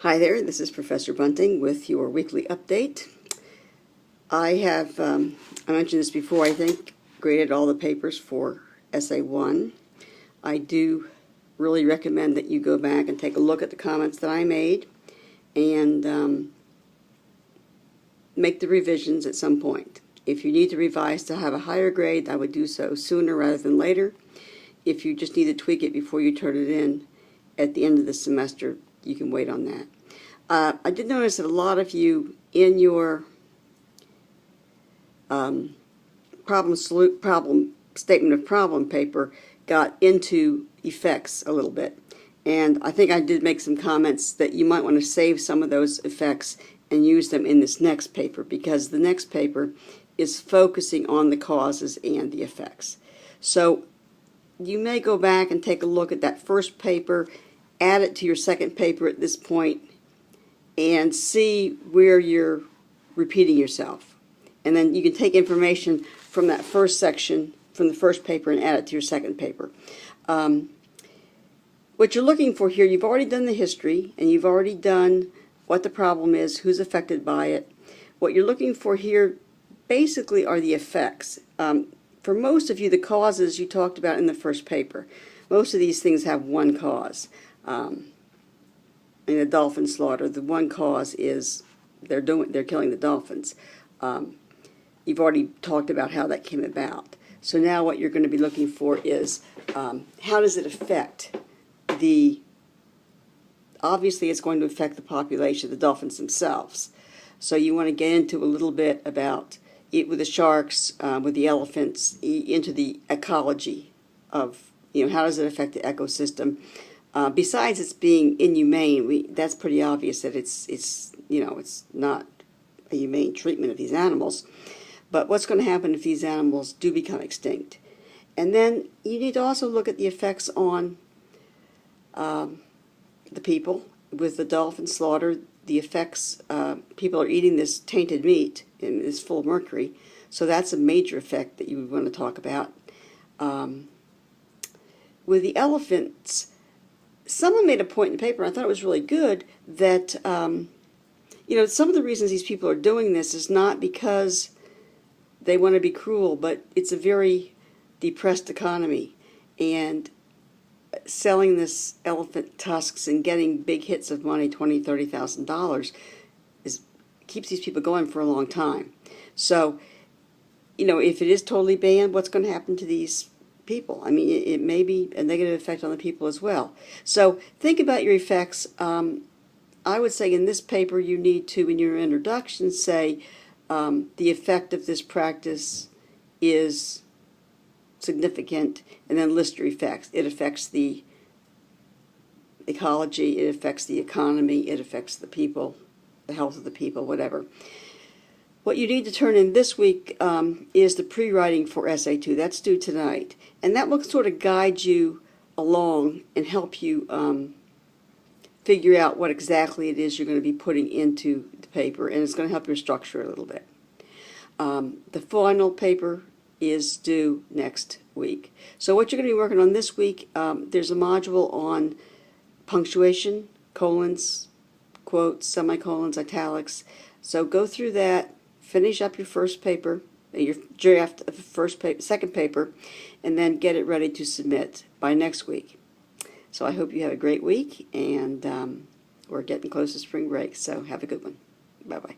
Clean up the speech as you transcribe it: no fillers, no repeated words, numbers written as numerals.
Hi there, this is Professor Bunting with your weekly update. I have, I mentioned this before, I think, graded all the papers for Essay 1. I do really recommend that you go back and take a look at the comments that I made and make the revisions at some point. If you need to revise to have a higher grade, I would do so sooner rather than later. If you just need to tweak it before you turn it in at the end of the semester, you can wait on that. I did notice that a lot of you in your problem statement of problem paper got into effects a little bit, and I think I did make some comments that you might want to save some of those effects and use them in this next paper, because the next paper is focusing on the causes and the effects. So you may go back and take a look at that first paper, add it to your second paper at this point, and see where you're repeating yourself. And then you can take information from that first section, from the first paper, and add it to your second paper. What you're looking for here, you've already done the history, and you've already done what the problem is, who's affected by it. What you're looking for here basically are the effects. For most of you, the causes you talked about in the first paper. Most of these things have one cause. In the dolphin slaughter, the one cause is they're killing the dolphins. You've already talked about how that came about. So now what you're going to be looking for is how does it affect obviously it's going to affect the population, the dolphins themselves. So you want to get into a little bit about it with the sharks, with the elephants, into the ecology of, how does it affect the ecosystem. Besides it's being inhumane, that's pretty obvious that it's not a humane treatment of these animals. But what's going to happen if these animals do become extinct? And then you need to also look at the effects on the people with the dolphin slaughter. The effects, people are eating this tainted meat and it's full of mercury. So that's a major effect that you would want to talk about. With the elephants, someone made a point in the paper, I thought it was really good, that some of the reasons these people are doing this is not because they want to be cruel, but it's a very depressed economy, and selling this elephant tusks and getting big hits of money, $20,000, $30,000, keeps these people going for a long time. So, if it is totally banned, what's going to happen to these people? I mean, it may be a negative effect on the people as well. So think about your effects. I would say in this paper you need to, in your introduction, say the effect of this practice is significant, and then list your effects. It affects the ecology, it affects the economy, it affects the people, the health of the people, whatever. What you need to turn in this week is the pre-writing for Essay 2. That's due tonight. And that will sort of guide you along and help you figure out what exactly it is you're going to be putting into the paper, and it's going to help your structure a little bit. The final paper is due next week. So what you're going to be working on this week, there's a module on punctuation, colons, quotes, semicolons, italics. So go through that, finish up your first paper, your draft of the second paper, and then get it ready to submit by next week. So I hope you have a great week, and we're getting close to spring break, so have a good one. Bye-bye.